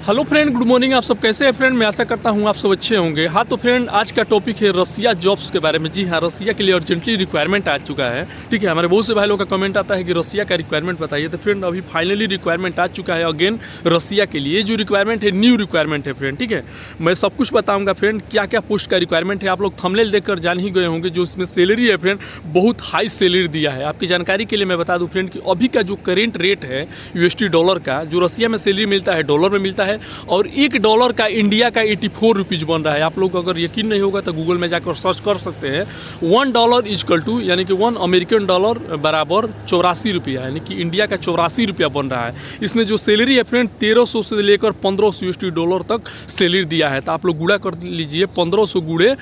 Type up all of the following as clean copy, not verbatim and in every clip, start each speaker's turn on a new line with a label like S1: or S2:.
S1: Hello friend, good morning. आप सब कैसे हैं फ्रेंड? मैं आशा करता हूं आप सब अच्छे होंगे। हाँ तो फ्रेंड, आज का टॉपिक है रसिया जॉब्स के बारे में। जी हाँ, रसिया के लिए अर्जेंटली रिक्वायरमेंट आ चुका है। ठीक है, हमारे बहुत से भाई लोगों का कमेंट आता है कि रसिया का रिक्वायरमेंट बताइए। तो फ्रेंड अभी फाइनली रिक्वायरमेंट आ चुका है अगेन रसिया के लिए। जो रिक्वायरमेंट है न्यू रिक्वायरमेंट है फ्रेंड। ठीक है, मैं सब कुछ बताऊँगा फ्रेंड, क्या क्या पोस्ट का रिक्वायरमेंट है। आप लोग थंबनेल देखकर जान ही गए होंगे। जो इसमें सैलरी है फ्रेंड, बहुत हाई सैलरी दिया है। आपकी जानकारी के लिए मैं बता दूँ फ्रेंड कि अभी का जो करेंट रेट है USD डॉलर का, जो रसिया में सैलरी मिलता है डॉलर में मिलता है, और $1 का इंडिया का 84 रुपीज़ बन रहा है। आप लोग अगर यकीन नहीं होगा तो गूगल में जाकर सर्च कर सकते हैं। $1 इजकल टू यानी कि $1 बराबर 84 रुपया, यानी कि इंडिया का 84 रुपया बन रहा है। इसमें जो सैलरी है फ्रेंड 1300 से लेकर 1500 USD डॉलर तक सैलरी दिया है। तो आप लोग गुणा कर लीजिए, 1500 गुणे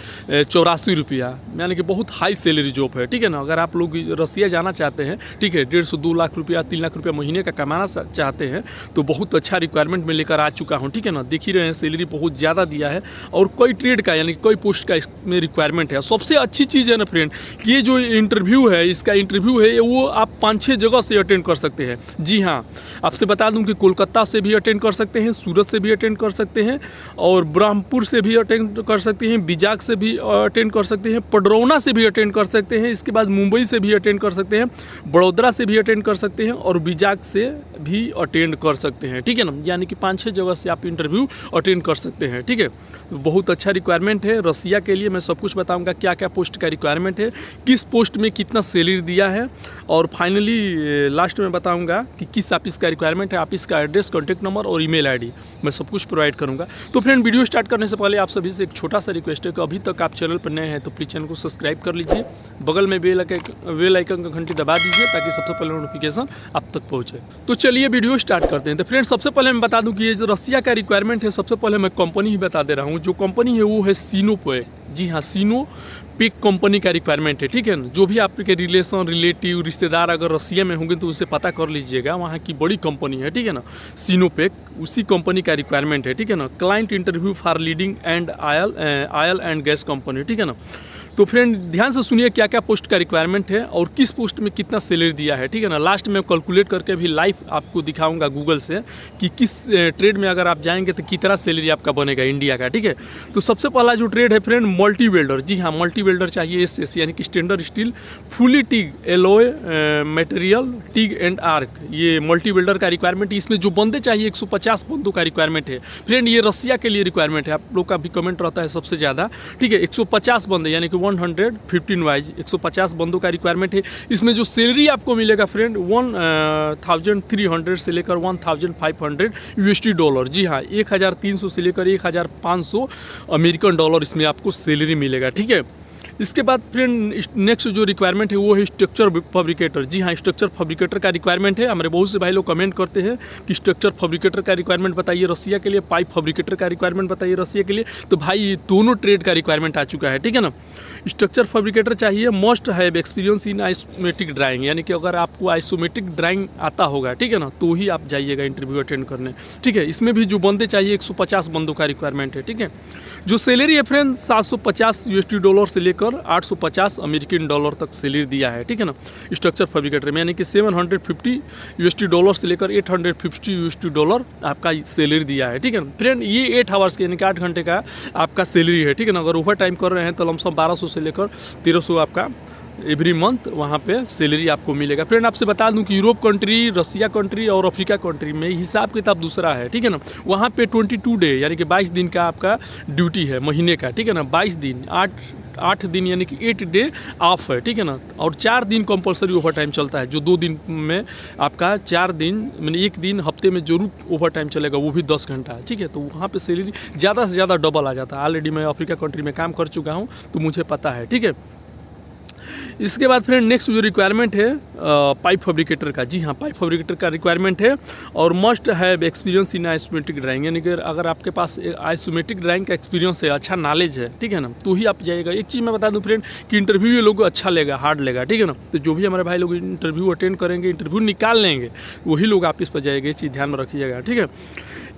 S1: 84 रुपया, यानी कि बहुत हाई सैलरी जॉब है। ठीक है ना, अगर आप लोग रसिया जाना चाहते हैं, ठीक है, 1.5-2 लाख रुपया 3 लाख रुपया महीने का कमाना चाहते हैं, तो बहुत अच्छा रिक्वायरमेंट में लेकर आ चुका हूँ। ठीक है ना, देख ही रहे हैं सैलरी बहुत ज़्यादा दिया है, और कोई ट्रेड का यानी कोई पोस्ट का इसमें रिक्वायरमेंट है। सबसे अच्छी चीज़ है ना फ्रेंड, ये जो इंटरव्यू है, इसका इंटरव्यू है वो आप 5-6 जगह से अटेंड कर सकते हैं। जी हाँ, आपसे बता दूं कि कोलकाता से भी अटेंड कर सकते हैं, सूरत से भी अटेंड कर सकते हैं, और ब्रह्मपुर से भी अटेंड कर सकते हैं, बिजाग से भी अटेंड कर सकते हैं, पडरौना से भी अटेंड कर सकते हैं, इसके बाद मुंबई से भी अटेंड कर सकते हैं, बड़ोदरा से भी अटेंड कर सकते हैं, और बिजाग से भी अटेंड कर सकते हैं। ठीक है ना, यानी कि 5-6 जगह से आप इंटरव्यू अटेंड कर सकते हैं। ठीक है, बहुत अच्छा रिक्वायरमेंट है रसिया के लिए। मैं सब कुछ बताऊंगा क्या क्या पोस्ट का रिक्वायरमेंट है, किस पोस्ट में कितना सैलरी दिया है, और फाइनली लास्ट में बताऊंगा कि किस ऑफिस का रिक्वायरमेंट है, ऑफिस का एड्रेस, कॉन्टैक्ट नंबर और ईमेल आईडी मैं सब कुछ प्रोवाइड करूंगा। तो फ्रेंड, वीडियो स्टार्ट करने से पहले आप सभी से एक छोटा सा रिक्वेस्ट है कि अभी तक आप चैनल पर नए हैं तो प्लीज़ चैनल को सब्सक्राइब कर लीजिए, बगल में बेल आइकन का घंटी दबा दीजिए ताकि सबसे पहले नोटिफिकेशन आप तक पहुँचे। तो चलिए वीडियो स्टार्ट करते हैं। तो फ्रेंड, सबसे पहले मैं बता दूँ कि ये जो रसिया का रिक्वायरमेंट है, सबसे पहले मैं कंपनी ही बता दे रहा हूँ। जो कंपनी है वो है सिनोपेक। जी हाँ, सिनोपेक कंपनी का रिक्वायरमेंट है। ठीक है ना, जो भी आपके रिलेटिव रिश्तेदार अगर रसिया में होंगे तो उसे पता कर लीजिएगा, वहाँ की बड़ी कंपनी है। ठीक है ना, सिनोपेक उसी कंपनी का रिक्वायरमेंट है। ठीक है ना, client interview for leading and oil and gas company. ठीक है ना, तो फ्रेंड ध्यान से सुनिए क्या क्या पोस्ट का रिक्वायरमेंट है और किस पोस्ट में कितना सैलरी दिया है। ठीक है ना, लास्ट में कैलकुलेट करके भी लाइव आपको दिखाऊंगा गूगल से कि किस ट्रेड में अगर आप जाएंगे तो कितना सैलरी आपका बनेगा इंडिया का। ठीक है, तो सबसे पहला जो ट्रेड है फ्रेंड, मल्टी वेल्डर। जी हाँ, मल्टी वेल्डर चाहिए SS यानी कि standard steel fully TIG alloy material TIG and arc, ये मल्टी वेल्डर का रिक्वायरमेंट। इसमें जो बंदे चाहिए 150 बंदों का रिक्वायरमेंट है फ्रेंड। ये रसिया के लिए रिक्वायरमेंट है, आप लोग का भी कमेंट रहता है सबसे ज़्यादा। ठीक है, 150 बंदे यानी कि 115 वाइज 150 बंदों का रिक्वायरमेंट है। इसमें जो सैलरी आपको मिलेगा फ्रेंड 1300 से लेकर 1500 USD डॉलर। जी हाँ, 1300 से लेकर 1500 अमेरिकन डॉलर इसमें आपको सैलरी मिलेगा। ठीक है, इसके बाद फ्रेंड नेक्स्ट जो रिक्वायरमेंट है वो है स्ट्रक्चर फैब्रिकेटर। जी हाँ, स्ट्रक्चर फैब्रिकेटर का रिक्वायरमेंट है। हमारे बहुत से भाई लोग कमेंट करते हैं कि स्ट्रक्चर फैब्रिकेटर का रिक्वायरमेंट बताइए रसिया के लिए, पाइप फैब्रिकेटर का रिक्वायरमेंट बताइए रसिया के लिए। तो भाई ये दोनों ट्रेड का रिक्वायरमेंट आ चुका है। ठीक है ना, स्ट्रक्चर फैब्रिकेटर चाहिए, must have experience in isometric drawing, यानी कि अगर आपको आइसोमेट्रिक ड्राइंग आता होगा, ठीक है ना, तो ही आप जाइएगा इंटरव्यू अटेंड करने। ठीक है, इसमें भी जो बंदे चाहिए 150 बंदों का रिक्वायरमेंट है। ठीक है, जो सैलरी है फ्रेंड 750 USD डॉलर से लेकर 850 अमेरिकन डॉलर तक सैलरी दिया है। ठीक है ना, स्ट्रक्चर फैब्रिकेटर में, यानी कि 750 USD डॉलर से लेकर 850 USD डॉलर आपका सैलरी दिया है। ठीक है ना फ्रेंड, ये 8 आवर्स के यानी कि 8 घंटे का आपका सैलरी है। ठीक है ना, अगर ओवर टाइम कर रहे हैं तो लमसम 1200 से लेकर 1300 आपका एवरी मंथ वहाँ पे सैलरी आपको मिलेगा। फ्रेंड आपसे बता दूं कि यूरोप कंट्री, रसिया कंट्री और अफ्रीका कंट्री में हिसाब किताब दूसरा है। ठीक है ना, वहाँ पे 22 डे यानी कि 22 दिन का आपका ड्यूटी है महीने का। ठीक है ना, 22 दिन 8 दिन यानी कि 8 डे ऑफ है। ठीक है ना, और 4 दिन कंपलसरी ओवर टाइम चलता है, जो 2 दिन में आपका 4 दिन मैंने 1 दिन हफ्ते में जरूर ओवर टाइम चलेगा, वो भी 10 घंटा। ठीक है, तो वहाँ पे सैलरी ज़्यादा से ज़्यादा डबल आ जाता है। ऑलरेडी मैं अफ्रीका कंट्री में काम कर चुका हूँ तो मुझे पता है। ठीक है, इसके बाद फ्रेंड नेक्स्ट जो रिक्वायरमेंट है पाइप फैब्रिकेटर का। जी हाँ, पाइप फैब्रिकेटर का रिक्वायरमेंट है, और must have experience in isometric drawing, यानी कि अगर आपके पास आइसोमेट्रिक ड्राइंग का एक्सपीरियंस है, अच्छा नॉलेज है, ठीक है ना, तो ही आप जाइएगा। एक चीज़ मैं बता दूं फ्रेंड कि इंटरव्यू ये लोग अच्छा लेगा, हार्ड लेगा। ठीक है ना, तो जो भी हमारे भाई लोग इंटरव्यू अटेंड करेंगे, इंटरव्यू निकाल लेंगे, वही लोग ऑफिस पर जाएंगे, ये चीज़ ध्यान में रखिएगा। ठीक है,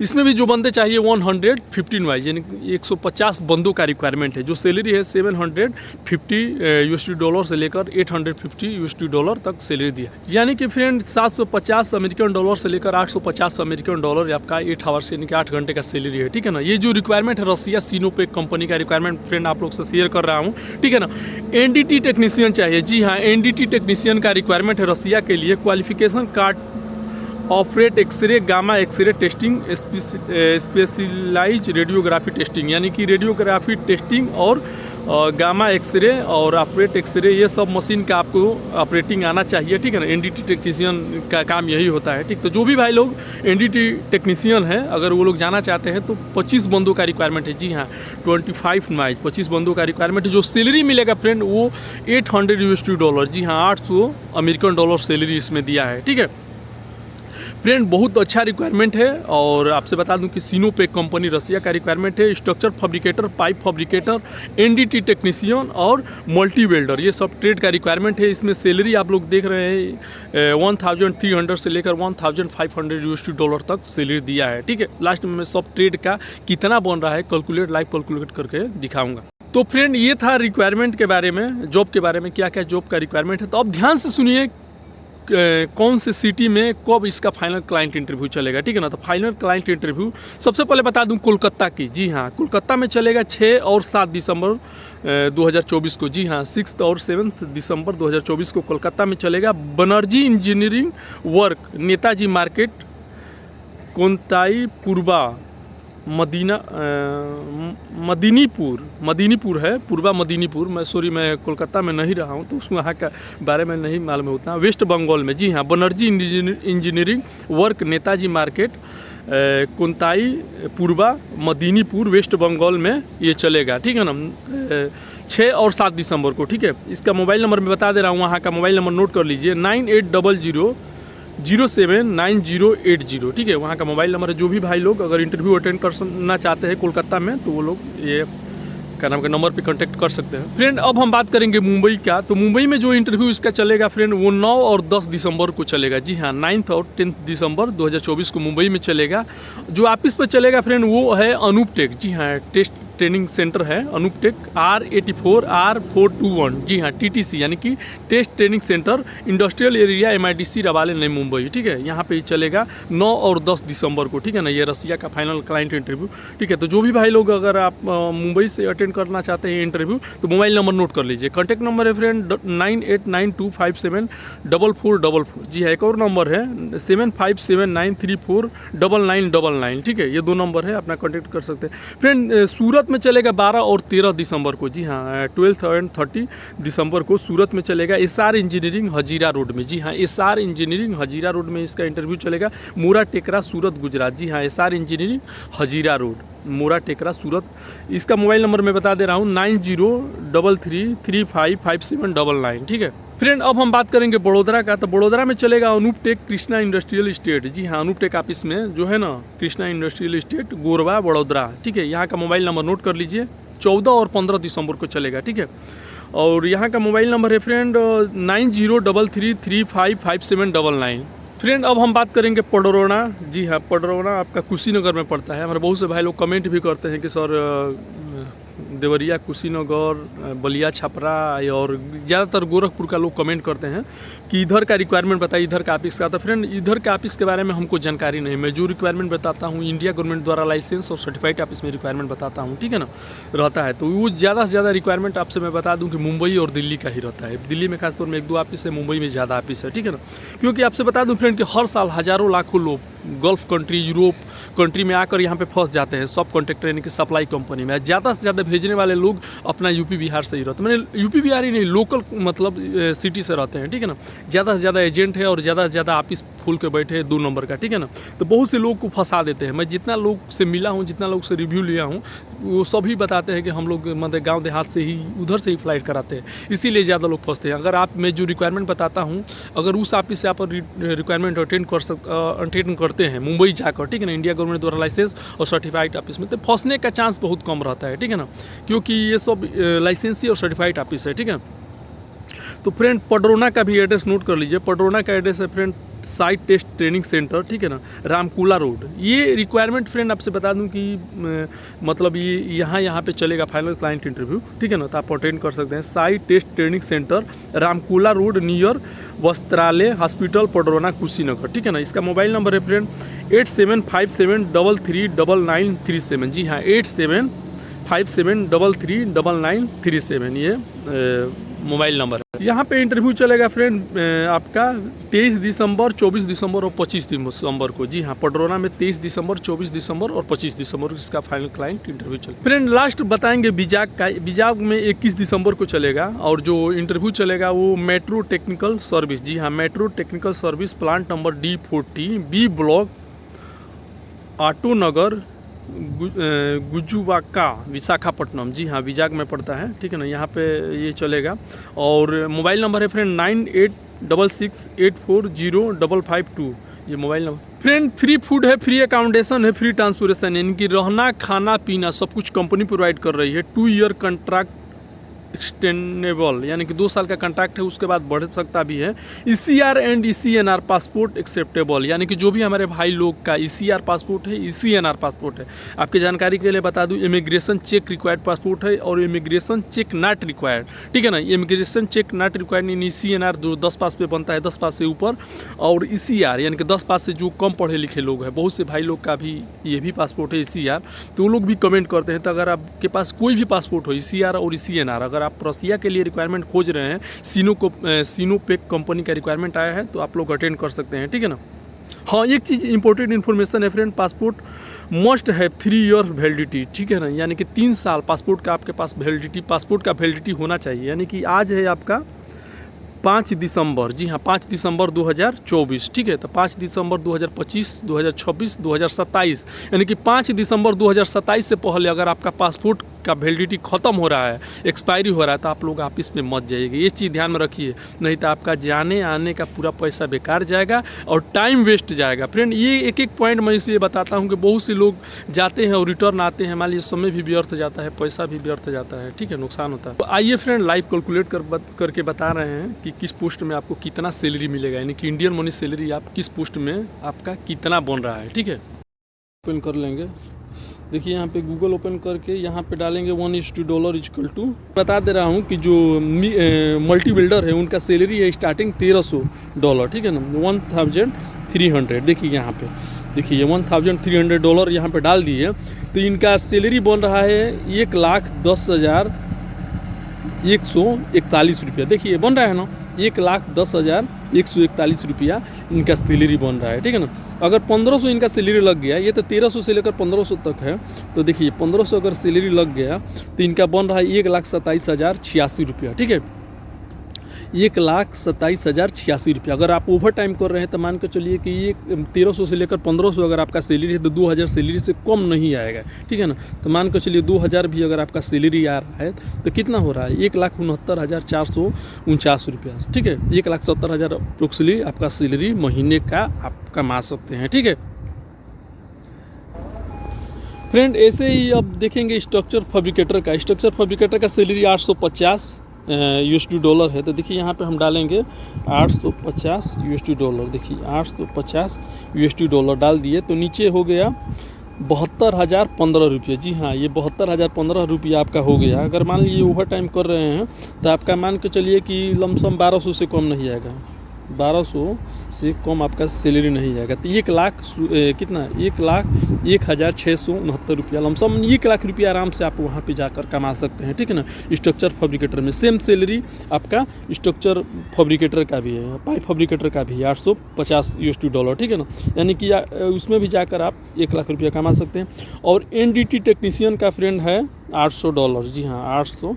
S1: इसमें भी जो बंदे चाहिए 115 वाइज यानी 150 बंदों का रिक्वायरमेंट है। जो सैलरी है $750 से लेकर $850 तक सैलरी दिया, यानी कि फ्रेंड $750 से लेकर $850 आपका 8 आवर्स यानी कि 8 घंटे का सैलरी है, ठीक है ना। ये जो रिक्वायरमेंट है रसिया सिनोपेक कंपनी का रिक्वायरमेंट फ्रेंड आप लोग से शेयर कर रहा हूँ, ठीक है ना। एनडीटी टेक्नीशियन चाहिए, जी हाँ, एनडीटी टेक्नीशियन का रिक्वायरमेंट है रसिया के लिए। Qualification card operate x-ray gamma x-ray testing specialize radiography testing, यानी कि रेडियोग्राफी टेस्टिंग और गामा एक्सरे और ऑपरेट एक्सरे ये सब मशीन का आपको ऑपरेटिंग आना चाहिए, ठीक है ना। एनडीटी टेक्नीशियन का काम यही होता है, ठीक। तो जो भी भाई लोग एनडीटी टेक्नीशियन है अगर वो लोग जाना चाहते हैं तो 25 बंदों का रिक्वायरमेंट है, जी हाँ, 25 नाइट 25 बंदों का रिक्वायरमेंट है। जो सैलरी मिलेगा फ्रेंड वो $800, जी हाँ, $800 सैलरी इसमें दिया है, ठीक है फ्रेंड। बहुत अच्छा रिक्वायरमेंट है। और आपसे बता दूं कि सिनोपेक कंपनी रसिया का रिक्वायरमेंट है। Structure fabricator, pipe fabricator, NDT technician और मल्टी वेल्डर, ये सब ट्रेड का रिक्वायरमेंट है। इसमें सैलरी आप लोग देख रहे हैं 1300 से लेकर $1500 तक सैलरी दिया है, ठीक है। लास्ट में मैं सब ट्रेड का कितना बन रहा है लाइव कैलकुलेट करके दिखाऊंगा। तो फ्रेंड ये था रिक्वायरमेंट के बारे में, जॉब के बारे में, क्या क्या जॉब का रिक्वायरमेंट है। तो अब ध्यान से सुनिए कौन से सिटी में कब इसका फाइनल क्लाइंट इंटरव्यू चलेगा, ठीक है ना। तो फाइनल क्लाइंट इंटरव्यू सबसे पहले बता दूं कोलकाता की, जी हाँ, कोलकाता में चलेगा 6 और 7 दिसंबर 2024 को, जी हाँ, 6 और 7 दिसंबर 2024 को कोलकाता में चलेगा। Banerjee engineering work, Netaji market, Contai Purba Medinipur है, पूर्वा मदीनीपुर। मैं कोलकाता में नहीं रहा हूँ तो उस वहाँ का बारे में नहीं मालूम होता। वेस्ट बंगाल में, जी हाँ, Banerjee engineering work, Netaji market, Contai Purba Medinipur, west Bengal में ये चलेगा, ठीक है ना, 6 और 7 दिसंबर को, ठीक है। इसका मोबाइल नंबर मैं बता दे रहा हूँ, वहाँ का मोबाइल नंबर नोट कर लीजिए 9800079080, ठीक है, वहाँ का मोबाइल नंबर है। जो भी भाई लोग अगर इंटरव्यू अटेंड करना चाहते हैं कोलकाता में तो वो लोग ये क्या नाम के नंबर पे कांटेक्ट कर सकते हैं। फ्रेंड अब हम बात करेंगे मुंबई का। तो मुंबई में जो इंटरव्यू इसका चलेगा फ्रेंड वो 9 और 10 दिसंबर को चलेगा, जी हाँ, 9 और 10 दिसंबर 2024 को मुंबई में चलेगा। जो ऑफिस पर चलेगा फ्रेंड वो है अनूपटेक, जी हाँ, टेस्ट ट्रेनिंग सेंटर है अनूपटेक R84R421, जी हाँ, TTC यानी कि test training centre, industrial area, MIDC रवाले नई मुंबई, ठीक है। यहाँ पे चलेगा 9 और 10 दिसंबर को, ठीक है ना। ये रसिया का फाइनल क्लाइंट इंटरव्यू, ठीक है। तो जो भी भाई लोग अगर आप मुंबई से अटेंड करना चाहते हैं इंटरव्यू तो मोबाइल नंबर नोट कर लीजिए। कॉन्टैक्ट नंबर है फ्रेंड 9892574444, जी हाँ, एक और नंबर है 7579349999, ठीक है। ये 2 नंबर है, अपना कॉन्टैक्ट कर सकते हैं। फ्रेंड सूरत में चलेगा 12 और 13 दिसंबर को, जी हाँ, 12 और 30 दिसंबर को सूरत में चलेगा। SR इंजीनियरिंग हजीरा रोड में, जी हाँ, SR इंजीनियरिंग हजीरा रोड में इसका इंटरव्यू चलेगा। मोरा टेकरा सूरत गुजरात, जी हाँ, SR इंजीनियरिंग हजीरा रोड, मोरा टेकरा सूरत। इसका मोबाइल नंबर मैं बता दे रहा हूँ 9033355799, ठीक है। फ्रेंड अब हम बात करेंगे बड़ोदरा का। तो बड़ोदरा में चलेगा अनूपटेक कृष्णा इंडस्ट्रियल इस्टेट, जी हाँ, अनूपटेक ऑफिस में जो है ना, कृष्णा इंडस्ट्रियल इस्टेट, गोरवा, बड़ोदरा, ठीक है। यहाँ का मोबाइल नंबर नोट कर लीजिए। 14 और 15 दिसंबर को चलेगा, ठीक है। और यहाँ का मोबाइल नंबर है फ्रेंड 9033355799। फ्रेंड अब हम बात करेंगे पडरौना, जी हाँ, पडरौना आपका कुशीनगर में पड़ता है। हमारे बहुत से भाई लोग कमेंट भी करते हैं कि सर देवरिया, कुशीनगर, बलिया, छपरा और ज़्यादातर गोरखपुर का लोग कमेंट करते हैं कि इधर का रिक्वायरमेंट बताइए, इधर का ऑफिस का। तो फ्रेंड इधर का ऑफिस के बारे में हमको जानकारी नहीं। मैं जो रिक्वायरमेंट बताता हूँ इंडिया गवर्नमेंट द्वारा लाइसेंस और सर्टिफाइड ऑफिस में रिक्वायरमेंट बताता हूँ, ठीक है ना, रहता है। तो वो ज़्यादा से ज़्यादा रिक्वायरमेंट आपसे मैं बता दूँ कि मुंबई और दिल्ली का ही रहता है। दिल्ली में खासतौर में 1-2 ऑफिस है, मुंबई में ज़्यादा ऑफिस है, ठीक है ना। क्योंकि आपसे बता दूँ फ्रेंड कि हर साल हज़ारों लाखों लोग गल्फ कंट्री, यूरोप कंट्री में आकर यहाँ पे फंस जाते हैं सब कॉन्ट्रैक्टर यानी कि सप्लाई कंपनी में। ज़्यादा से ज़्यादा भेजने वाले लोग अपना यूपी बिहार से ही रहते हैं, मैंने यूपी बिहार ही नहीं, लोकल मतलब सिटी से रहते हैं, ठीक है ना। ज़्यादा से ज़्यादा एजेंट है और ज़्यादा से ज़्यादा ऑफिस खोल के बैठे हैं 2 नंबर का, ठीक है ना। तो बहुत से लोग को फंसा देते हैं। मैं जितना लोग से मिला हूँ, जितना लोग से रिव्यू लिया हूँ, वो सभी बताते हैं कि हम लोग मतलब गाँव देहात से ही उधर से ही फ्लाइट कराते हैं, इसीलिए ज़्यादा लोग फंसते हैं। अगर आप मैं जो रिक्वायरमेंट बताता हूँ, अगर उस ऑफिस से आप रिक्वायरमेंट अटेंड करते हैं मुंबई जाकर, ठीक है ना, इंडिया गवर्नमेंट द्वारा लाइसेंस और सर्टिफाइड ऑफिस में, तो फंसने का चांस बहुत कम रहता है, ठीक है ना, क्योंकि ये सब लाइसेंसी और सर्टिफाइड ऑफिस है, ठीक है। तो फ्रेंड पडरौना का भी एड्रेस नोट कर लीजिए। पडरौना का एड्रेस है friend site test training centre, ठीक है ना, रामकुला रोड। ये रिक्वायरमेंट फ्रेंड आपसे बता दूं कि मतलब ये यहाँ पे चलेगा फाइनल क्लाइंट इंटरव्यू, ठीक है ना, तो आप अटेंड कर सकते हैं। Site test training centre Ramkola road near Vastralaya hospital Padrauna Kushinagar, ठीक है ना। इसका मोबाइल नंबर है फ्रेंड 8757339937। जी हाँ, 8757339937 ये मोबाइल नंबर है। यहाँ पे इंटरव्यू चलेगा फ्रेंड आपका 23 दिसंबर, 24 दिसंबर और 25 दिसंबर को। जी हाँ, पडरौना में 23 दिसंबर, 24 दिसंबर और 25 दिसंबर को इसका फाइनल क्लाइंट इंटरव्यू चलेगा। फ्रेंड लास्ट बताएंगे विजाग का। विजाग में 21 दिसंबर को चलेगा और जो इंटरव्यू चलेगा वो मेट्रो टेक्निकल सर्विस। जी हाँ, metro technical service, plant number D40 B block, auto Nagar, Gajuwaka, Visakhapatnam. जी हाँ, विजाग में पड़ता है, ठीक है ना। यहाँ पे ये चलेगा और मोबाइल नंबर है फ्रेंड 9866840552 ये mobile number. Friend free food है, फ्री अकोमोडेशन है, फ्री ट्रांसपोर्टेशन, यानी कि रहना खाना पीना सब कुछ कंपनी प्रोवाइड कर रही है। 2 ईयर कॉन्ट्रैक्ट एक्सटेंडेबल, यानी कि 2 साल का कॉन्ट्रैक्ट है, उसके बाद बढ़ सकता भी है। ECR and ECNR passport acceptable, यानी कि जो भी हमारे भाई लोग का ECR पासपोर्ट है, ECNR पासपोर्ट है। आपकी जानकारी के लिए बता दूं, इमिग्रेशन चेक रिक्वायर्ड पासपोर्ट है और इमिग्रेशन चेक नॉट रिक्वायर्ड, ठीक है ना। Immigration check not required in ECNR जो 10 पास पे बनता है, 10 पास से ऊपर, और ECR यानी कि 10 पास से जो कम पढ़े लिखे लोग हैं, बहुत से भाई लोग का भी ये भी पासपोर्ट है ECR, तो वो लोग भी कमेंट करते हैं। तो अगर आपके पास कोई भी पासपोर्ट हो ECR और ECNR, अगर आप रसिया के लिए रिक्वायरमेंट खोज रहे हैं, सिनोपेक कंपनी का रिक्वायरमेंट आया है, तो आप लोग अटेंड कर सकते हैं, ठीक है ना। हाँ, एक चीज़ इंपॉर्टेंट इन्फॉर्मेशन है फ्रेंड, पासपोर्ट मस्ट है 3 ईयर वैलिडिटी, ठीक है ना, यानी कि 3 साल पासपोर्ट का आपके पास वैलिडिटी, पासपोर्ट का वैलिडिटी होना चाहिए। यानी कि आज है आपका 5 दिसंबर, जी हाँ 5 दिसंबर 2024, ठीक है। तो 5 दिसंबर 2025, 2026, 2027, यानी कि 5 दिसंबर 2027 से पहले अगर आपका पासपोर्ट का वैलिडिटी ख़त्म हो रहा है, एक्सपायरी हो रहा है, तो आप लोग ऑफिस में मत जाइएगा। ये चीज़ ध्यान में रखिए, नहीं तो आपका जाने आने का पूरा पैसा बेकार जाएगा और टाइम वेस्ट जाएगा। फ्रेंड ये एक पॉइंट मैं इसलिए बताता हूँ कि बहुत से लोग जाते हैं और रिटर्न आते हैं, मान लीजिए समय भी व्यर्थ जाता है, पैसा भी व्यर्थ जाता है, ठीक है, नुकसान होता है। तो आइए फ्रेंड लाइव कैलकुलेट करके बता रहे हैं कि किस पोस्ट में आपको कितना सैलरी मिलेगा, यानी कि इंडियन मनी सैलरी आप किस पोस्ट में आपका कितना बन रहा है, ठीक है। ओपन कर लेंगे, देखिए यहाँ पे गूगल ओपन करके यहाँ पे डालेंगे $1:$, बता दे रहा हूँ कि जो मल्टी बिल्डर है उनका सैलरी है स्टार्टिंग $1300, ठीक है ना, 1300। देखिए यहाँ पे, देखिए $1300 यहाँ पे डाल दिए, तो इनका सैलरी बन रहा है 1,10,141 रुपया। देखिए बन रहा है ना, 1,10,141 रुपया इनका सैलरी बन रहा है, ठीक है ना। अगर 1500 इनका सैलरी लग गया, ये तो 1300 से लेकर 1500 तक है, तो देखिए 1500 अगर सैलरी लग गया तो इनका बन रहा है 1,27,086 रुपया, ठीक है, 1,27,086 रुपया। अगर आप ओवर टाइम कर रहे हैं तो मान के चलिए कि ये 1300 से लेकर 1500 अगर आपका सैलरी है तो 2000 सैलरी से कम नहीं आएगा, ठीक है ना। तो मान के चलिए 2000 भी अगर आपका सैलरी आ रहा है तो कितना हो रहा है, 1,69,449 रुपया, ठीक है, 1,70,000 अप्रोक्सली आपका सैलरी महीने का आप कमा सकते हैं, ठीक है फ्रेंड। ऐसे ही अब देखेंगे स्ट्रक्चर फैब्रिकेटर का सैलरी 850 $, है। तो देखिए यहाँ पे हम डालेंगे $850, देखिए $850 डाल दिए, तो नीचे हो गया 72,015 रुपये। जी हाँ, ये 72,015 रुपया आपका हो गया। अगर मान लीजिए ओवर टाइम कर रहे हैं तो आपका मान के चलिए कि लमसम 1200 से कम नहीं आएगा, 1200 से कम आपका सैलरी नहीं जाएगा। तो 1,01,669 रुपया लमसम, 1 लाख रुपया आराम से आप वहाँ पे जाकर कमा सकते हैं, ठीक है ना। स्ट्रक्चर फैब्रिकेटर में सेम सैलरी आपका स्ट्रक्चर फैब्रिकेटर का भी है, पाइप फैब्रिकेटर का भी है, $850, ठीक है ना। यानी कि उसमें भी जाकर आप 1 लाख रुपया कमा सकते हैं। और NDT टेक्नीशियन का फ्रेंड है $800, जी हाँ $800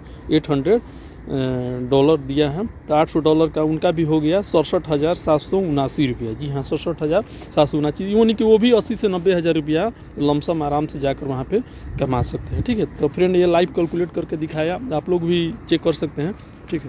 S1: दिया है, तो $800 का उनका भी हो गया 67,779 रुपया। जी हाँ 67,779, यानी कि वो भी 80 से 90,000 रुपया लमसम आराम से जाकर वहाँ पे कमा सकते हैं, ठीक है। तो फ्रेंड ये लाइव कैलकुलेट करके दिखाया, आप लोग भी चेक कर सकते हैं, ठीक है।